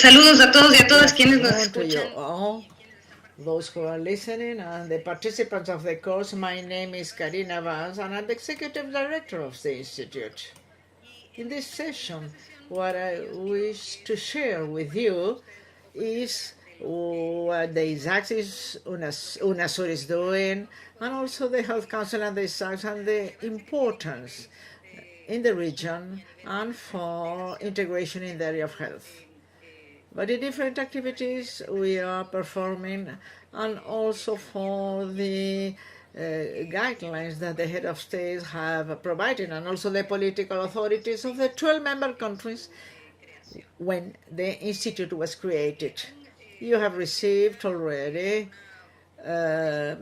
Saludos a todos y a Good todas quienes nos afternoon to you escuchan. all, those who are listening, and the participants of the course. My name is Carina Vance, and I'm the Executive Director of the Institute. In this session, what I wish to share with you is what the Isags Unasur is doing, and also the Health Council and the Isags, and the importance in the region and for integration in the area of health. But the different activities we are performing, and also for the guidelines that the head of states have provided, and also the political authorities of the 12 member countries when the institute was created. You have received already a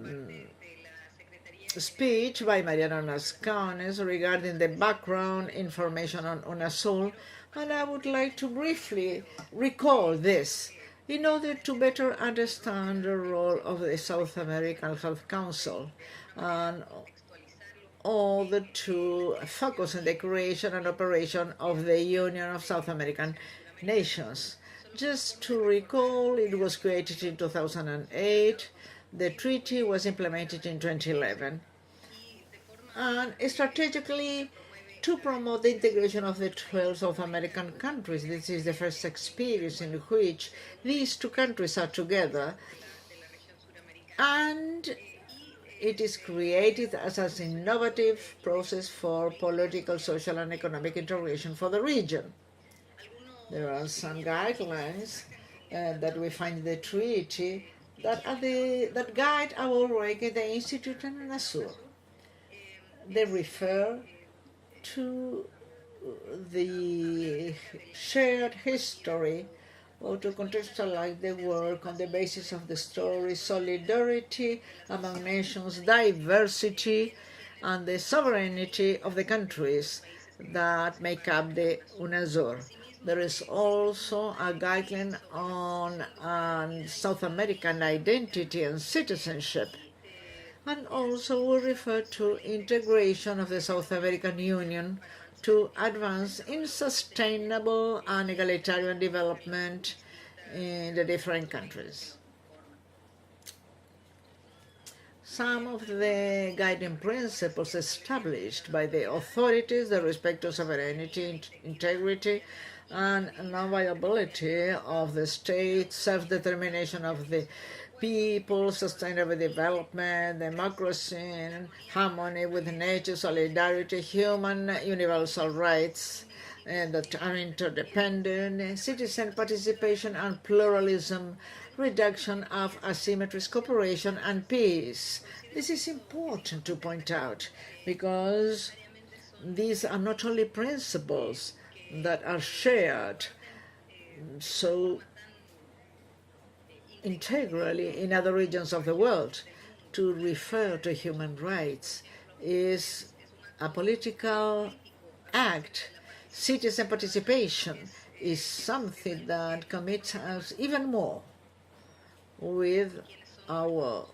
speech by Mariano Nascanes regarding the background information on Unasur, and I would like to briefly recall this in order to better understand the role of the South American Health Council and order to focus on the creation and operation of the Union of South American Nations. Just to recall, it was created in 2008. The treaty was implemented in 2011. And strategically, to promote the integration of the 12 South American countries. This is the first experience in which these two countries are together, and it is created as an innovative process for political, social, and economic integration for the region. There are some guidelines that we find in the treaty that guide our work at the Institute in Unasur. They refer to the shared history, or to contextualize the work on the basis of the story, solidarity among nations, diversity, and the sovereignty of the countries that make up the Unasur. There is also a guideline on South American identity and citizenship. And also we refer to integration of the South American Union to advance in sustainable and egalitarian development in the different countries. Some of the guiding principles established by the authorities, the respect to sovereignty, integrity, and non-viability of the state, self-determination of the people, sustainable development, democracy, harmony with nature, solidarity, human universal rights that are interdependent, citizen participation and pluralism, reduction of asymmetries, cooperation and peace. This is important to point out because these are not only principles that are shared so integrally in other regions of the world. To refer to human rights is a political act. Citizen participation is something that commits us even more with our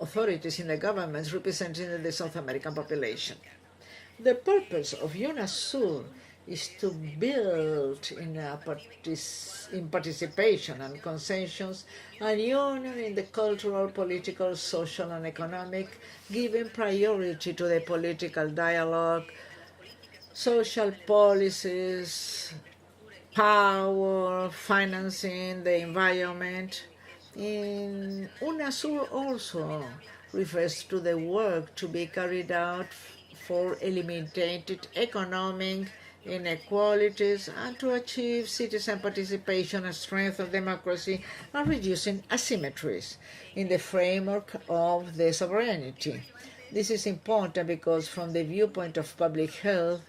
authorities in the governments representing the South American population. The purpose of Unasur is to build in participation and consensus a union in the cultural, political, social, and economic, giving priority to the political dialogue, social policies, power, financing, the environment. In Unasur also refers to the work to be carried out for eliminating economic inequalities and to achieve citizen participation and strength of democracy and reducing asymmetries in the framework of the sovereignty. This is important because from the viewpoint of public health,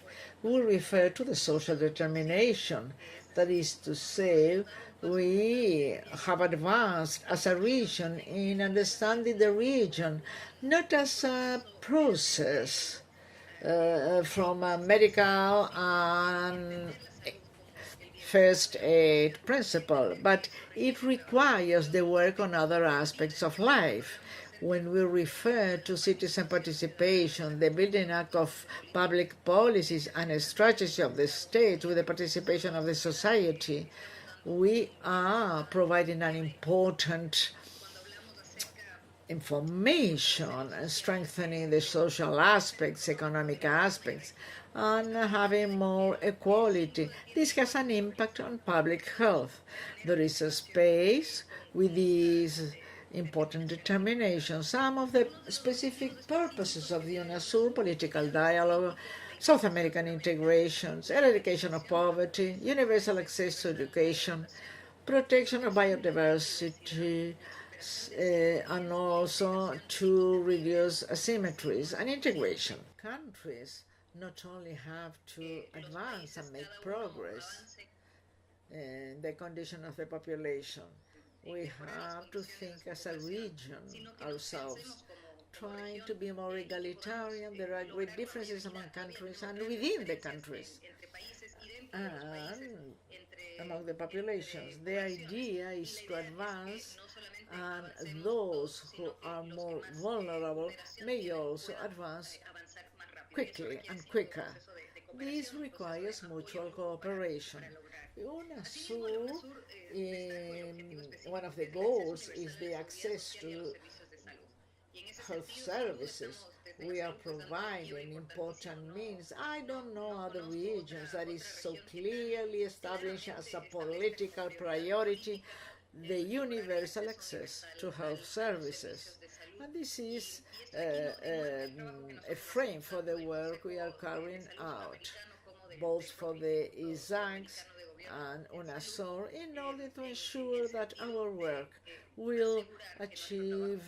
we refer to the social determination. That is to say, we have advanced as a region in understanding the region not as a process from a medical and first aid principle, but it requires the work on other aspects of life. When we refer to citizen participation, the building up of public policies and a strategy of the state with the participation of the society, we are providing an important information and strengthening the social aspects, economic aspects, and having more equality. This has an impact on public health. There is a space with these important determinations. Some of the specific purposes of the Unasur political dialogue: South American integrations, eradication of poverty, universal access to education, protection of biodiversity, and also to reduce asymmetries and integration. Countries not only have to advance and make progress in the condition of the population, we have to think as a region ourselves, trying to be more egalitarian. There are great differences among countries and within the countries and among the populations. The idea is to advance, and those who are more vulnerable may also advance quickly and quicker. This requires mutual cooperation. Unasur, one of the goals is the access to health services. We are providing important means. I don't know other regions that is so clearly established as a political priority, the universal access to health services. And this is a frame for the work we are carrying out, both for the Isags and Unasur, in order to ensure that our work will achieve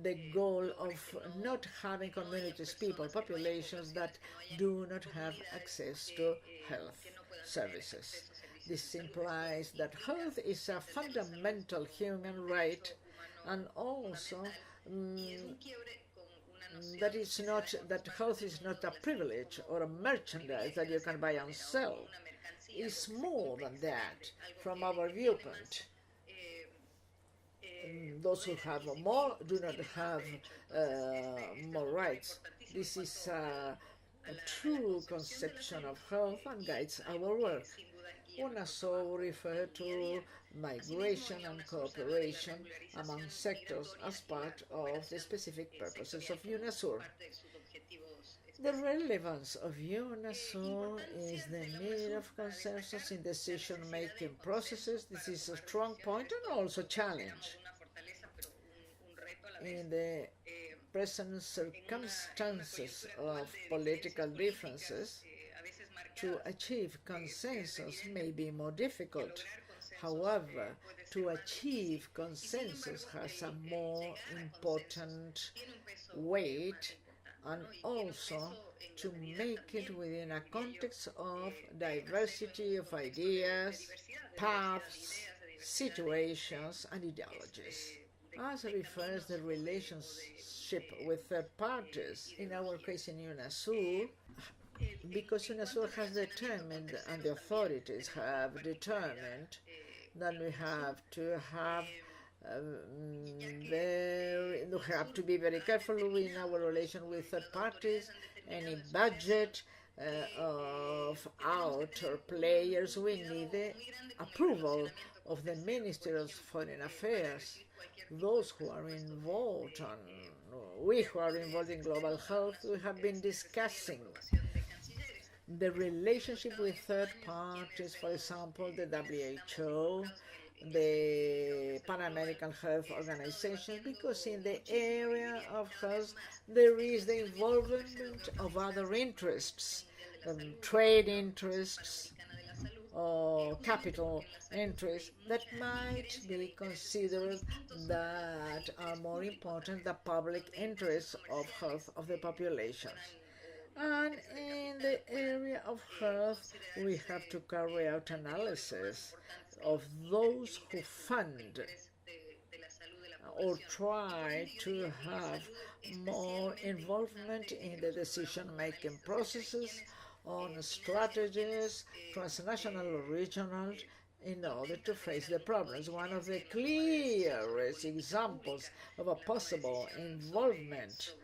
the goal of not having communities, people, populations that do not have access to health services. This implies that health is a fundamental human right, and also that health is not a privilege or a merchandise that you can buy and sell. It's more than that from our viewpoint. Those who have more do not have more rights. This is a true conception of health and guides our work. Unasur refer to migration and cooperation among sectors as part of the specific purposes of Unasur. The relevance of Unasur is the need of consensus in decision-making processes. This is a strong point and also a challenge. In the present circumstances of political differences, to achieve consensus may be more difficult. However, to achieve consensus has a more important weight, and also to make it within a context of diversity of ideas, paths, situations, and ideologies. As refers the relationship with third parties, in our case in Unasur, because Unasur has determined and the authorities have determined that we have to be very careful in our relation with third parties. Any budget of outer players, we need the approval of the Ministry of Foreign Affairs. Those who are involved, we who are involved in global health, we have been discussing the relationship with third parties, for example, the WHO, the Pan American Health Organization, because in the area of health there is the involvement of other interests, trade interests, or capital interests that might be considered that are more important than public interests of health of the populations. And in the area of health, we have to carry out analysis of those who fund or try to have more involvement in the decision-making processes on strategies, transnational or regional, in order to face the problems. One of the clearest examples of a possible involvement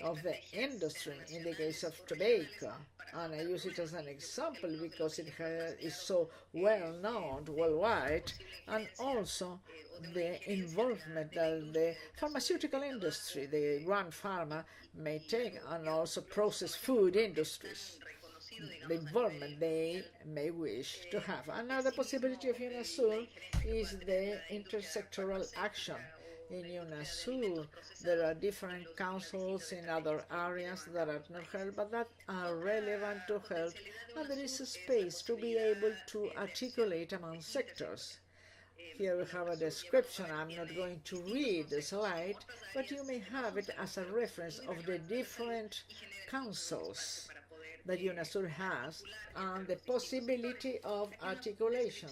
of the industry in the case of tobacco, and I use it as an example because it is so well known worldwide, and also the involvement that the pharmaceutical industry, the grand pharma, may take, and also processed food industries, the involvement they may wish to have. Another possibility of Unasur is the intersectoral action. In Unasur, there are different councils in other areas that are not health, but that are relevant to health, and there is a space to be able to articulate among sectors. Here we have a description. I'm not going to read the slide, but you may have it as a reference of the different councils that Unasur has and the possibility of articulation.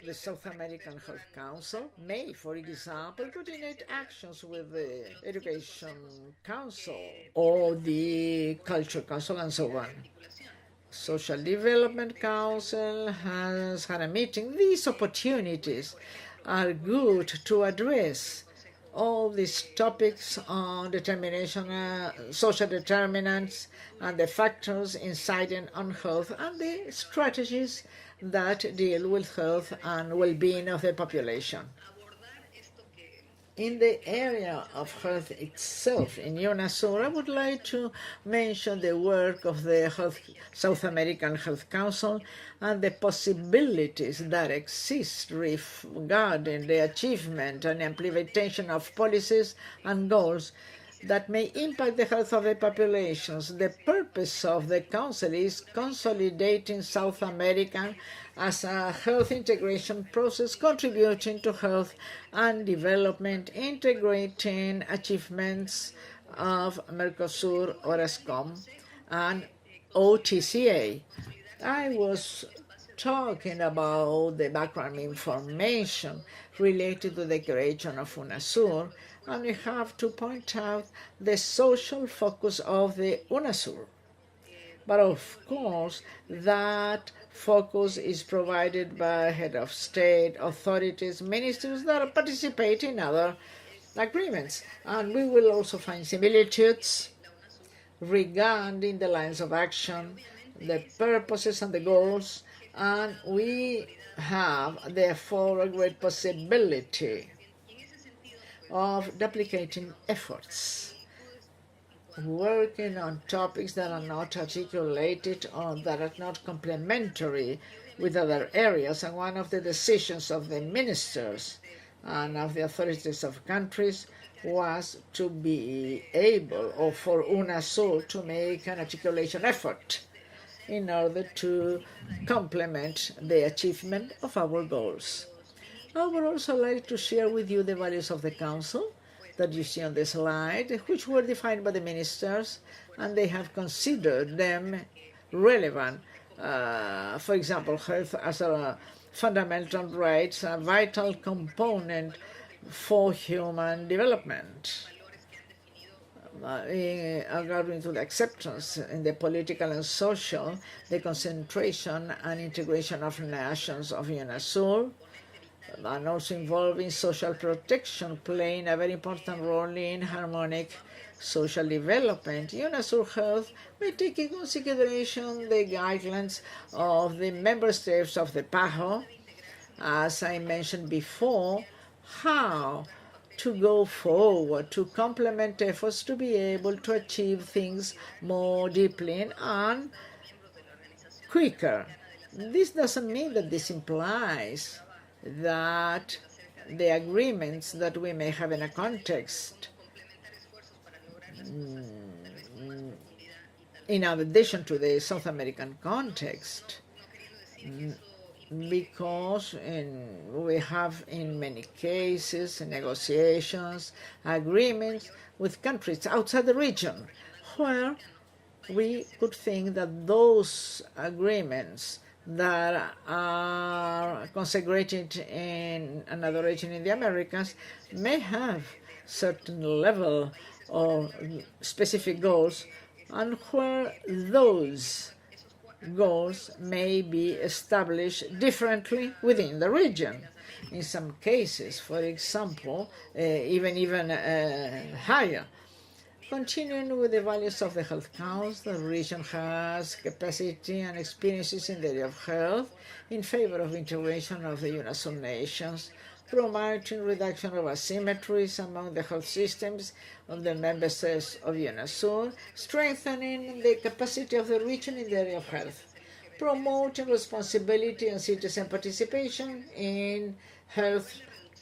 The South American Health Council may, for example, coordinate actions with the Education Council or the Culture Council and so on. Social Development Council has had a meeting. These opportunities are good to address all these topics on determination, social determinants, and the factors inciting on health, and the strategies that deal with health and well-being of the population. In the area of health itself, in Unasur, I would like to mention the work of the South American Health Council and the possibilities that exist regarding the achievement and implementation of policies and goals that may impact the health of the populations. The purpose of the Council is consolidating South America as a health integration process, contributing to health and development, integrating achievements of Mercosur, Orascom, and OTCA. I was talking about the background information related to the creation of Unasur, and we have to point out the social focus of the Unasur. But of course, that focus is provided by head of state, authorities, ministers that participate in other agreements. And we will also find similitudes regarding the lines of action, the purposes and the goals, and we have therefore a great possibility of duplicating efforts, working on topics that are not articulated or that are not complementary with other areas. And one of the decisions of the ministers and of the authorities of countries was to be able, or for Unasur to make an articulation effort in order to complement the achievement of our goals. I would also like to share with you the values of the Council that you see on the slide, which were defined by the ministers, and they have considered them relevant. For example, health as a fundamental right, a vital component for human development. According to the acceptance in the political and social, the concentration and integration of nations of Unasur, and also involving social protection, playing a very important role in harmonic social development. Unasur Health may take into consideration the guidelines of the member states of the PAHO, as I mentioned before, how to go forward, to complement efforts to be able to achieve things more deeply and quicker. This doesn't mean that this implies that the agreements that we may have in a context, in addition to the South American context, because we have in many cases negotiations, agreements with countries outside the region, where we could think that those agreements that are consecrated in another region in the Americas may have certain level of specific goals, and where those goals may be established differently within the region. In some cases, for example, even higher. Continuing with the values of the Health Council, the region has capacity and experiences in the area of health in favor of integration of the Unasur nations, promoting reduction of asymmetries among the health systems of the member states of Unasur, strengthening the capacity of the region in the area of health, promoting responsibility and citizen participation in health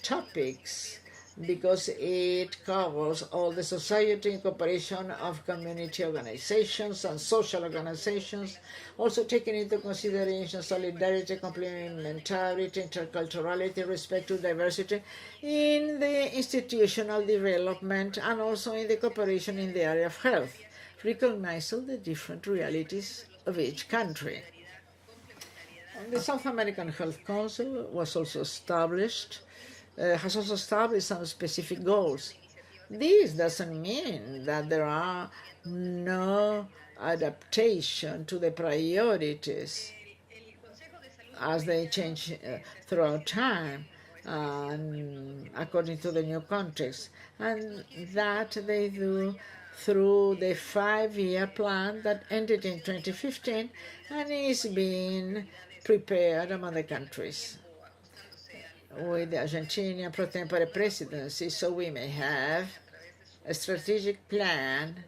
topics, because it covers all the society in cooperation of community organizations and social organizations, also taking into consideration solidarity, complementarity, interculturality, respect to diversity in the institutional development and also in the cooperation in the area of health, recognizing the different realities of each country. The South American Health Council was also established has also established some specific goals. This doesn't mean that there are no adaptation to the priorities as they change throughout time and according to the new context, and that they do through the 5-year plan that ended in 2015 and is being prepared among the countries with the Argentinian pro tempore presidency, so we may have a strategic plan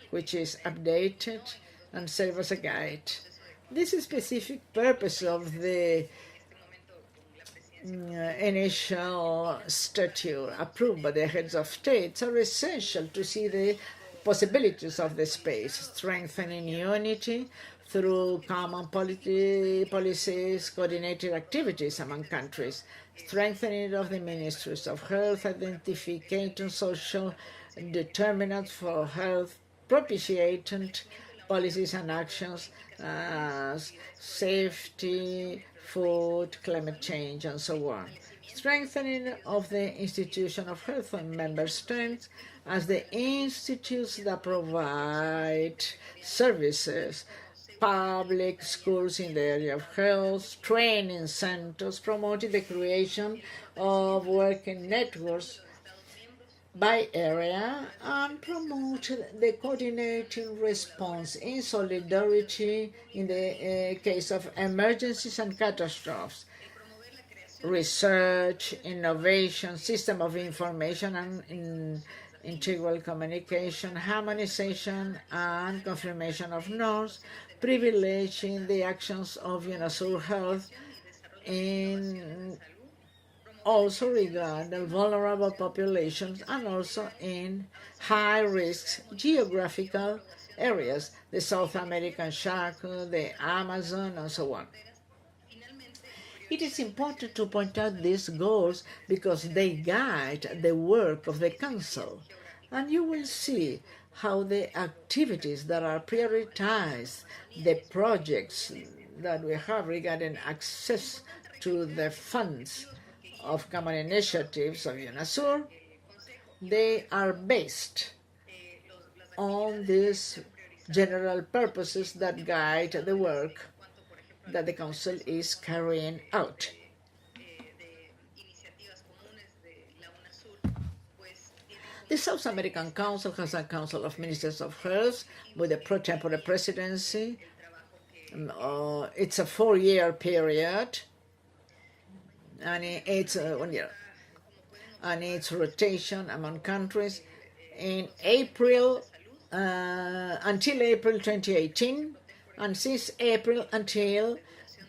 which is updated and serve as a guide. This specific purpose of the initial statute approved by the heads of states are essential to see the possibilities of the space, strengthening unity through common policies, coordinated activities among countries, strengthening of the ministries of health, identificating social determinants for health, propitiating policies and actions as safety, food, climate change, and so on. Strengthening of the institution of health on member states as the institutes that provide services, public schools in the area of health, training centers, promoting the creation of working networks by area, and promote the coordinating response in solidarity in the case of emergencies and catastrophes, research, innovation, system of information and integral communication, harmonization and confirmation of norms, privileging the actions of Unasur Health in also regarding vulnerable populations and also in high-risk geographical areas, the South American Chaco, the Amazon, and so on. It is important to point out these goals because they guide the work of the Council, and you will see how the activities that are prioritized, the projects that we have regarding access to the funds of common initiatives of Unasur, they are based on these general purposes that guide the work that the Council is carrying out. The South American Council has a Council of Ministers of Health with a pro tempore presidency. It's a 4-year period, and it's 1 year. And it's rotation among countries in April until April 2018, and since April until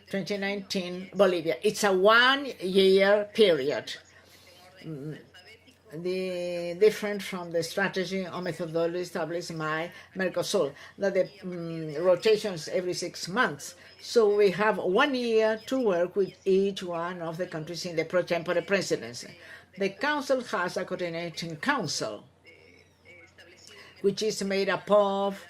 2019, Bolivia. It's a 1-year period. The different from the strategy or methodology established by Mercosur, that the rotations every 6 months. So we have 1 year to work with each one of the countries in the pro tempore presidency. The Council has a coordinating council, which is made up of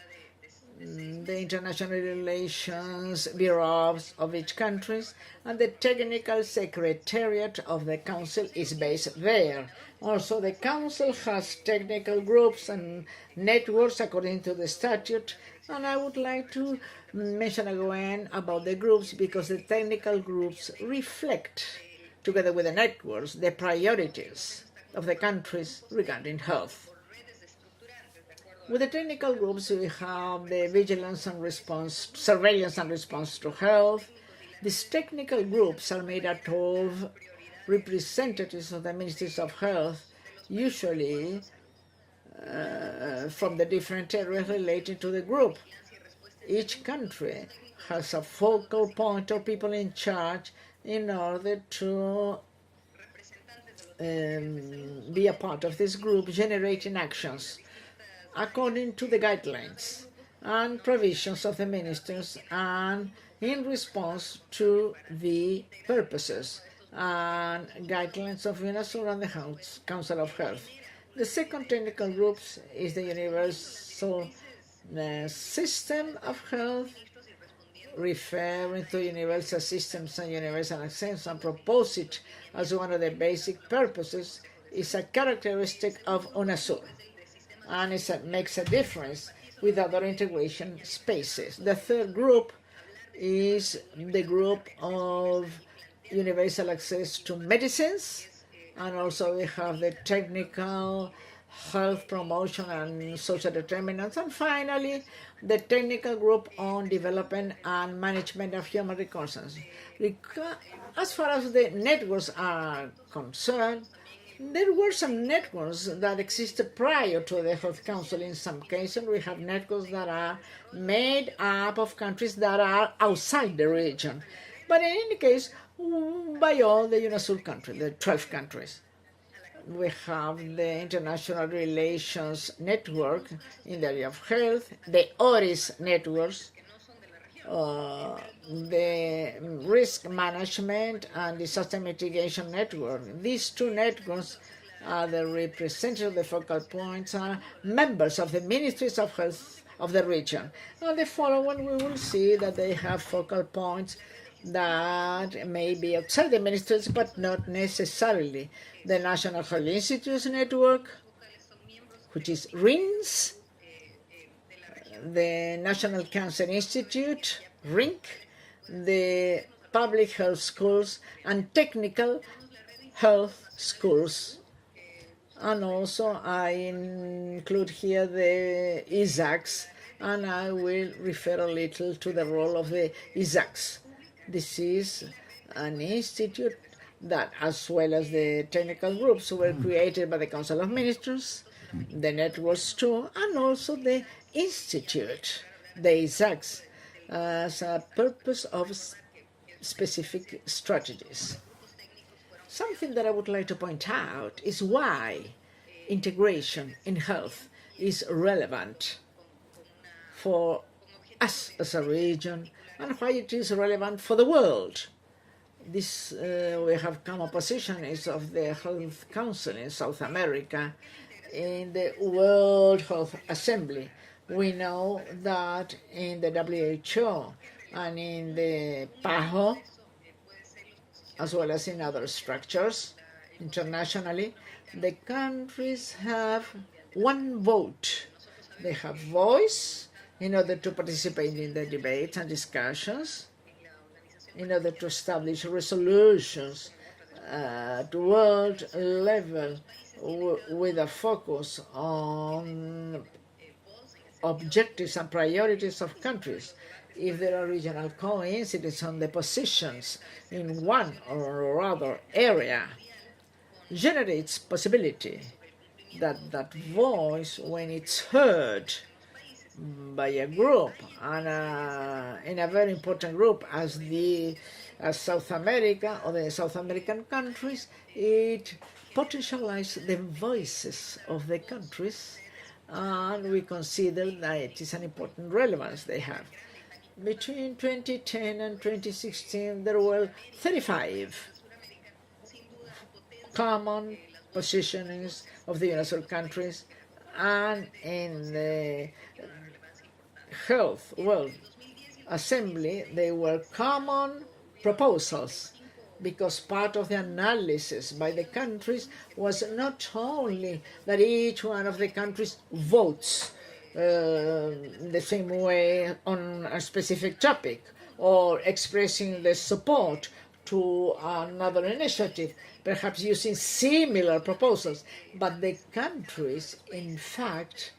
the international relations bureaus of each country, and the technical secretariat of the council is based there. Also, the council has technical groups and networks according to the statute, and I would like to mention again about the groups because the technical groups reflect, together with the networks, the priorities of the countries regarding health. With the technical groups, we have the vigilance and response, surveillance and response to health. These technical groups are made up of representatives of the ministries of health, usually from the different areas related to the group. Each country has a focal point of people in charge in order to be a part of this group, generating actions according to the guidelines and provisions of the ministers and in response to the purposes and guidelines of Unasur and the Council of Health. The second technical group is the Universal System of Health, referring to universal systems and universal access, and propose it as one of the basic purposes, is a characteristic of Unasur, and it makes a difference with other integration spaces. The third group is the group of universal access to medicines, and also we have the technical health promotion and social determinants, and finally the technical group on development and management of human resources. As far as the networks are concerned, there were some networks that existed prior to the Health Council. In some cases, we have networks that are made up of countries that are outside the region. But in any case, by all the Unasur countries, the 12 countries. We have the International Relations Network in the area of health, the ORIS networks, the risk management and disaster mitigation network. These two networks are the representatives of the focal points, are members of the ministries of health of the region. On the following, we will see that they have focal points that may be outside the ministries, but not necessarily. The National Health Institutes Network, which is RINS, the National Cancer Institute, RINC, the public health schools and technical health schools. And also I include here the Isags, and I will refer a little to the role of the Isags. This is an institute that, as well as the technical groups, were created by the Council of Ministers, the networks too, and also the institute, the Isags, as a purpose of specific strategies. Something that I would like to point out is why integration in health is relevant for us as a region and why it is relevant for the world. This we have come opposition is of the Health Council in South America in the World Health Assembly. We know that in the WHO and in the PAHO, as well as in other structures internationally, the countries have one vote. They have voice in order to participate in the debates and discussions, in order to establish resolutions at world level with a focus on objectives and priorities of countries. If there are regional coincidences on the positions in one or other area, generates possibility that that voice, when it's heard by a group, and in a very important group as South America or the South American countries, it potentializes the voices of the countries, and we consider that it is an important relevance they have. Between 2010 and 2016, there were 35 common positionings of the Unasur countries, and in the Health World Assembly, they were common proposals, because part of the analysis by the countries was not only that each one of the countries votes the same way on a specific topic or expressing the support to another initiative, perhaps using similar proposals, but the countries, in fact,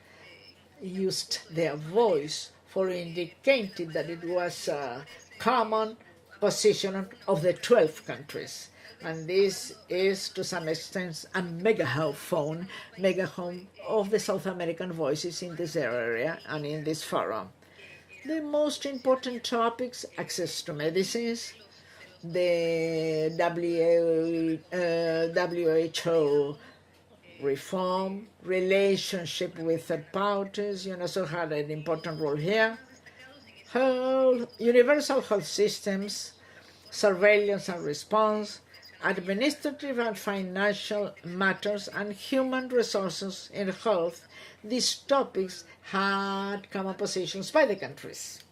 used their voice for indicating that it was a common position of the 12 countries. And this is, to some extent, a megaphone of the South American voices in this area and in this forum. The most important topics: access to medicines, the WHO reform, relationship with third parties. Unasur had an important role here. Universal health systems, surveillance and response, administrative and financial matters, and human resources in health. These topics had common positions by the countries.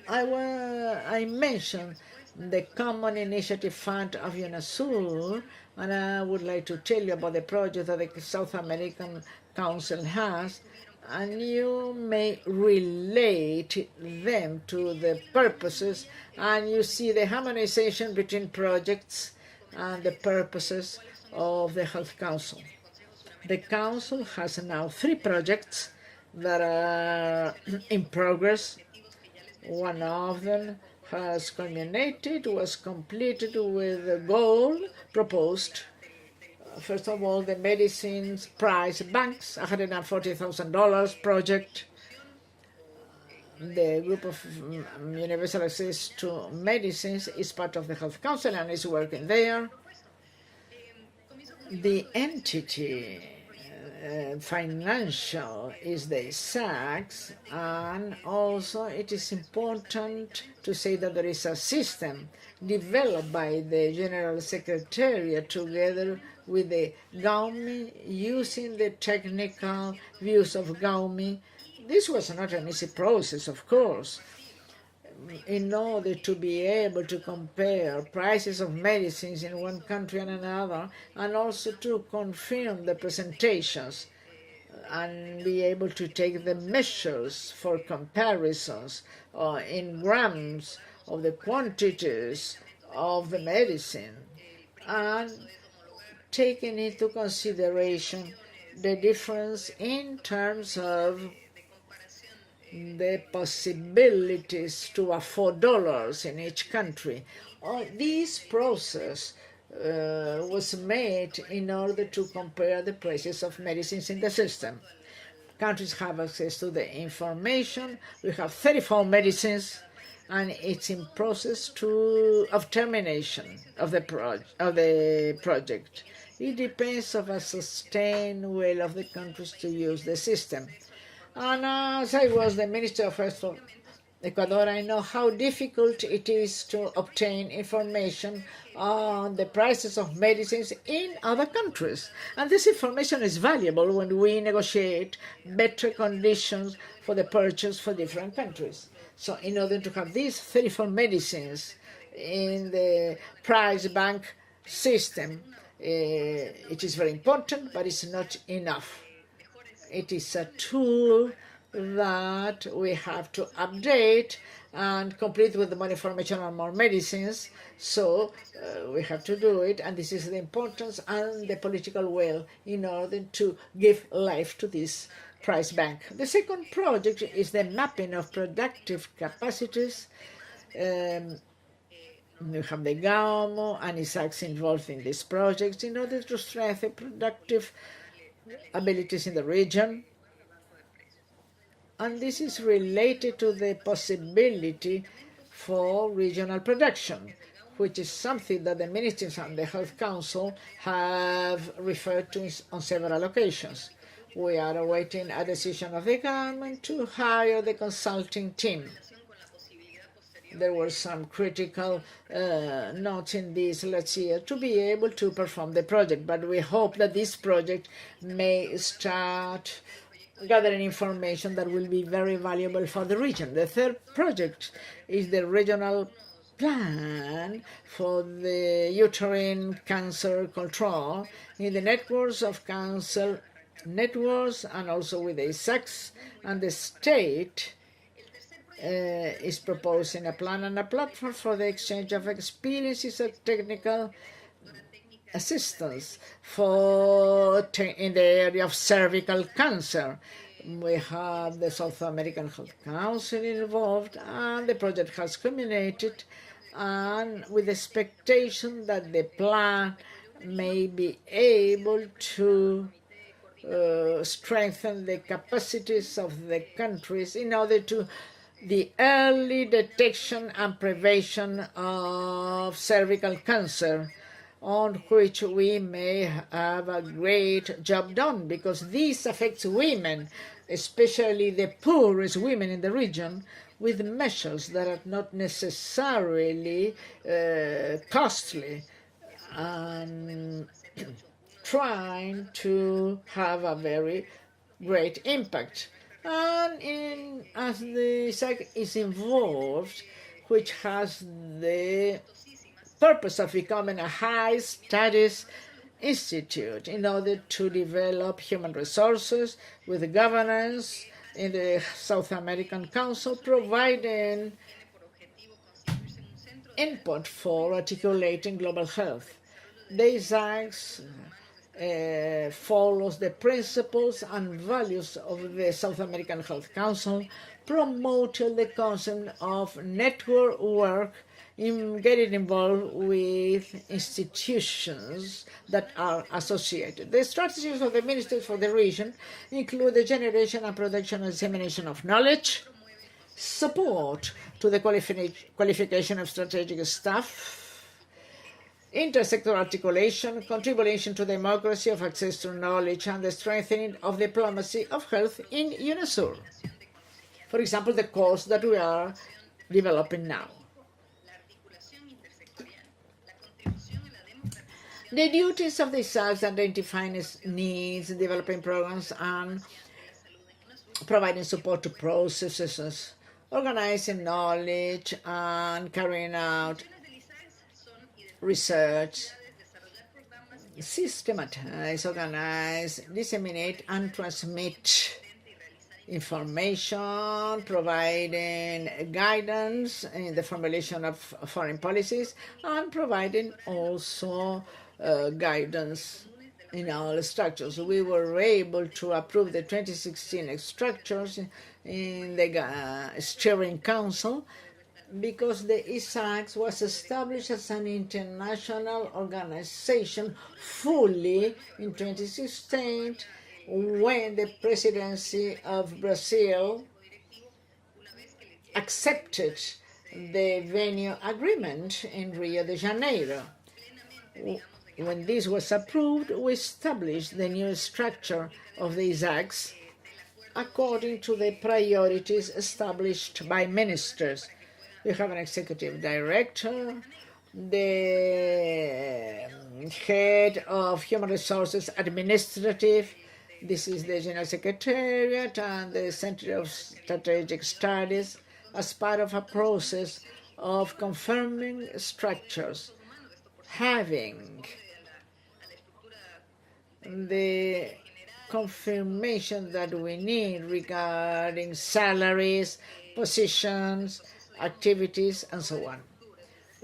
I mentioned the Common Initiative Fund of Unasur, and I would like to tell you about the project that the South American Council has, and you may relate them to the purposes, and you see the harmonization between projects and the purposes of the Health Council. The Council has now 3 projects that are in progress. One of them has culminated, was completed with the goal proposed. First of all, the medicines price banks, $140,000 project. The group of universal access to medicines is part of the Health Council and is working there. The entity financial is the Isags, and also it is important to say that there is a system developed by the General Secretariat together with the GAUMI, using the technical views of GAUMI. This was not an easy process, of course, in order to be able to compare prices of medicines in one country and another, and also to confirm the presentations and be able to take the measures for comparisons in grams of the quantities of the medicine, and taking into consideration the difference in terms of the possibilities to afford dollars in each country. This process was made in order to compare the prices of medicines in the system. Countries have access to the information. We have 34 medicines, and it's in process of termination of the project. It depends on a sustained will of the countries to use the system. And as I was the Minister of Health of Ecuador, I know how difficult it is to obtain information on the prices of medicines in other countries. And this information is valuable when we negotiate better conditions for the purchase for different countries. So in order to have these 34 medicines in the price bank system, it is very important, but it's not enough. It is a tool that we have to update and complete with more information on more medicines. So we have to do it, and this is the importance and the political will in order to give life to this price bank. The second project is the mapping of productive capacities. We have the GAUMO and Isags involved in this project in order to strengthen productive abilities in the region. And this is related to the possibility for regional production, which is something that the ministers and the Health Council have referred to on several occasions. We are awaiting a decision of the government to hire the consulting team. There were some critical notes in this last year to be able to perform the project, but we hope that this project may start gathering information that will be very valuable for the region. The third project is the regional plan for the uterine cancer control in the networks of cancer networks and also with the Isags, and the state is proposing a plan and a platform for the exchange of experiences and technical assistance in the area of cervical cancer. We have the South American Health Council involved, and the project has culminated, and with expectation that the plan may be able to strengthen the capacities of the countries in order to the early detection and prevention of cervical cancer, on which we may have a great job done, because this affects women, especially the poorest women in the region, with measures that are not necessarily costly, and trying to have a very great impact. And as the Isag is involved, which has the purpose of becoming a high studies institute in order to develop human resources with governance in the South American Council, providing input for articulating global health. The Isags follows the principles and values of the South American Health Council, promoting the concept of network work in getting involved with institutions that are associated. The strategies of the ministers for the region include the generation and production and dissemination of knowledge, support to the qualification of strategic staff, intersectoral articulation, contribution to democracy of access to knowledge, and the strengthening of diplomacy of health in Unasur. For example, the course that we are developing now. The duties of the Isags identifying needs, developing programs, and providing support to processes, organizing knowledge, and carrying out research, systematize, organize, disseminate, and transmit information, providing guidance in the formulation of foreign policies, and providing also guidance in all structures. We were able to approve the 2016 structures in the Steering Council, because the Isags was established as an international organization fully in 2016, when the presidency of Brazil accepted the venue agreement in Rio de Janeiro. When this was approved, we established the new structure of the Isags according to the priorities established by ministers. We have an executive director, the head of human resources administrative, this is the General Secretariat, and the Center of Strategic Studies, as part of a process of confirming structures, having the confirmation that we need regarding salaries, positions, activities, and so on.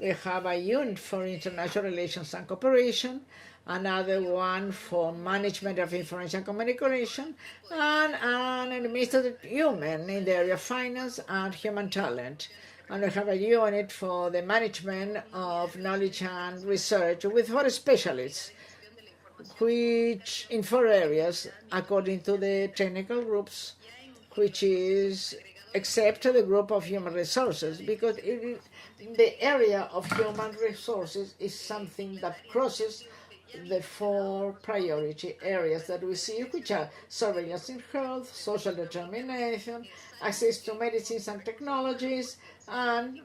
We have a unit for international relations and cooperation, another one for management of information communication, and an administrative human in the area of finance and human talent. And we have a unit for the management of knowledge and research with 4 specialists, which in 4 areas, according to the technical groups, which is except the group of human resources, because the area of human resources is something that crosses the 4 priority areas that we see, which are surveillance in health, social determination, access to medicines and technologies, and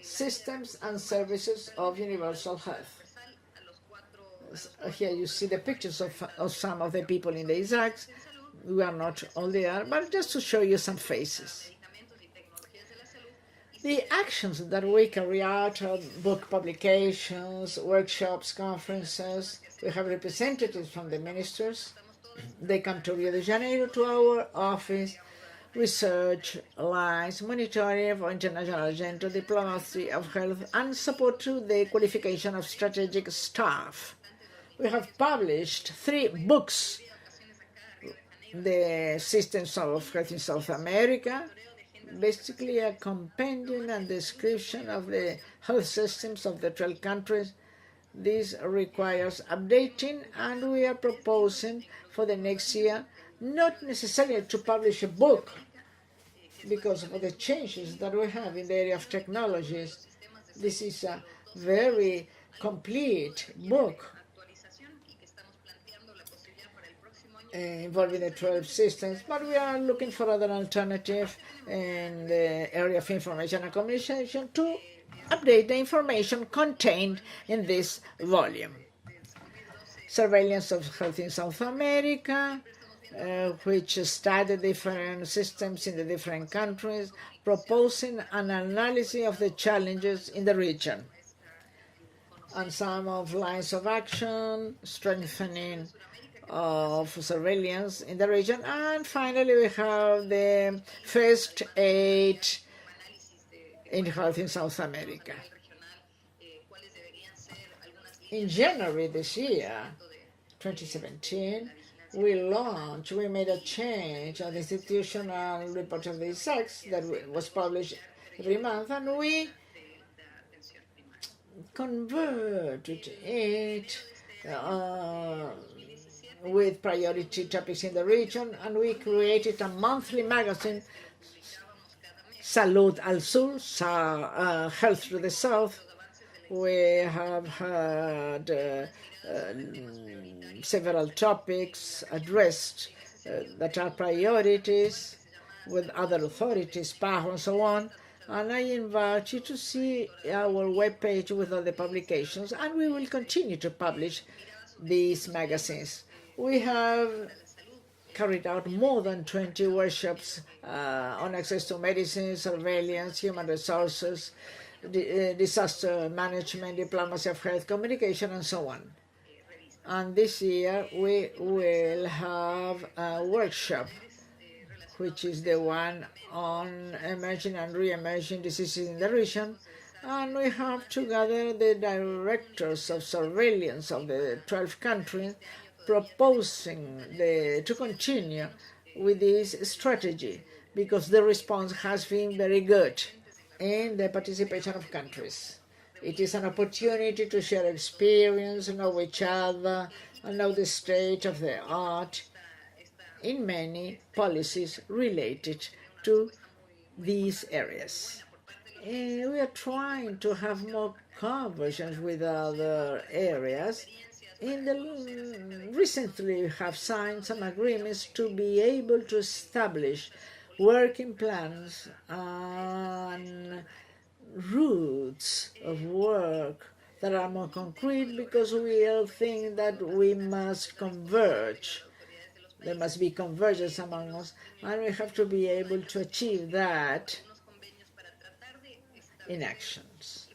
systems and services of universal health. Here you see the pictures of some of the people in the Isags. We are not all there, but just to show you some faces. The actions that we carry out are book publications, workshops, conferences. We have representatives from the ministers. They come to Rio de Janeiro to our office, research lines, monitoring of international agenda, diplomacy of health, and support to the qualification of strategic staff. We have published 3 books: The Systems of Health in South America, basically a compendium and description of the health systems of the 12 countries. This requires updating, and we are proposing for the next year not necessarily to publish a book because of the changes that we have in the area of technologies. This is a very complete book involving the 12 systems, but we are looking for other alternatives in the area of information and communication to update the information contained in this volume. Surveillance of health in South America, which study different systems in the different countries, proposing an analysis of the challenges in the region, and some of lines of action, strengthening of surveillance in the region, and finally we have the first aid in health in South America. In January this year, 2017, we made a change on the institutional report of the Isags that was published every month, and we converted it with priority topics in the region, and we created a monthly magazine, Salud al Sur, Health to the South. We have had several topics addressed that are priorities with other authorities, PAHO and so on. And I invite you to see our webpage with all the publications, and we will continue to publish these magazines. We have carried out more than 20 workshops on access to medicine, surveillance, human resources, disaster management, diplomacy of health, communication, and so on. And this year we will have a workshop, which is the one on emerging and re-emerging diseases in the region. And we have together the directors of surveillance of the 12 countries proposing to continue with this strategy, because the response has been very good in the participation of countries. It is an opportunity to share experience, know each other, and know the state of the art in many policies related to these areas. And we are trying to have more conversions with other areas. Recently, we have signed some agreements to be able to establish working plans and routes of work that are more concrete, because we all think that we must converge. There must be convergence among us, and we have to be able to achieve that in actions.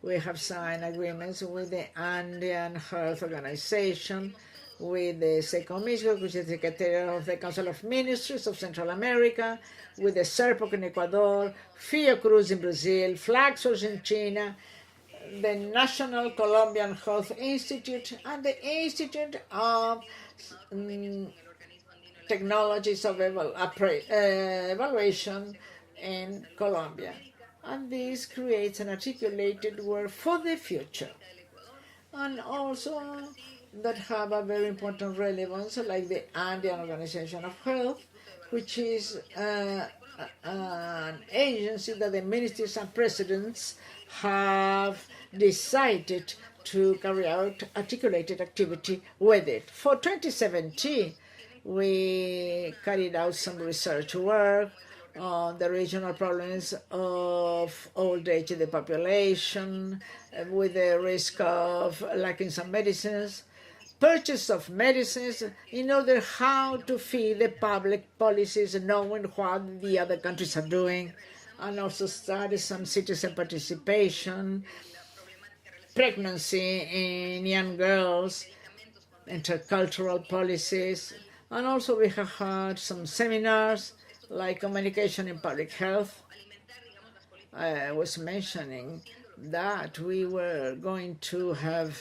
We have signed agreements with the Andean Health Organization, with the SECOMISO, which is the Secretary of the Council of Ministers of Central America, with the SERPOC in Ecuador, Fiocruz in Brazil, Flaxos in China, the National Colombian Health Institute, and the Institute of Technologies of Evaluation in Colombia. And this creates an articulated work for the future. And also that have a very important relevance, like the Andean Organization of Health, which is an agency that the ministers and presidents have decided to carry out articulated activity with it. For 2017, we carried out some research work on the regional problems of old age in the population, with the risk of lacking some medicines, purchase of medicines in order how to feed the public policies, knowing what the other countries are doing, and also study some citizen participation, pregnancy in young girls, intercultural policies, and also we have had some seminars like communication in public health. I was mentioning that we were going to have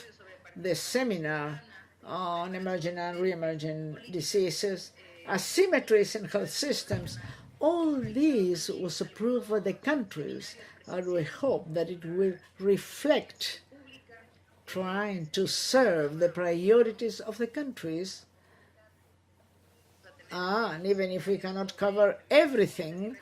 the seminar on emerging and re-emerging diseases, asymmetries in health systems. All this was approved by the countries, and we hope that it will reflect trying to serve the priorities of the countries. And even if we cannot cover everything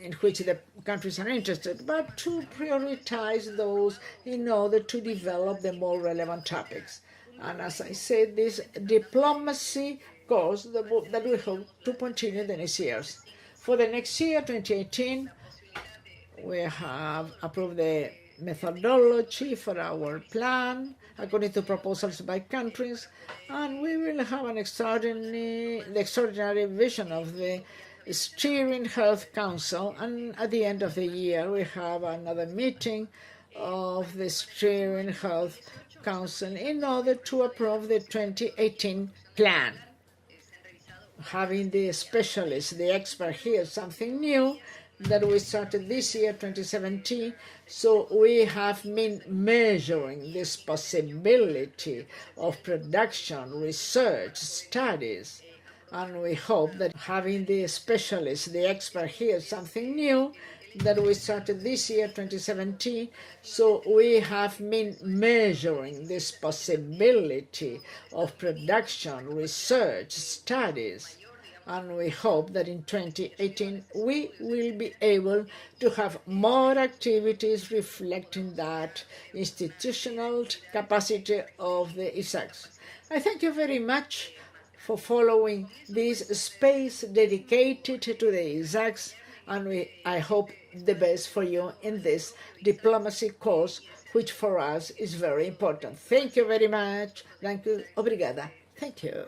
in which the countries are interested, but to prioritize those in order to develop the more relevant topics. And as I said, this diplomacy course that we hope to continue the next years. For the next year, 2018, we have approved the methodology for our plan according to proposals by countries, and we will have the extraordinary vision of the Steering Health Council, and at the end of the year we have another meeting of the Steering Health Council in order to approve the 2018 plan. Having the specialists, the expert here, something new that we started this year, 2017, so we have been measuring this possibility of production, research, studies, and we hope that having the specialists, the expert here, something new that we started this year, 2017, so we have been measuring this possibility of production, research, studies, and we hope that in 2018 we will be able to have more activities reflecting that institutional capacity of the Isags. I thank you very much for following this space dedicated to the Isags, and I hope the best for you in this diplomacy course, which for us is very important. Thank you very much. Thank you. Obrigada. Thank you.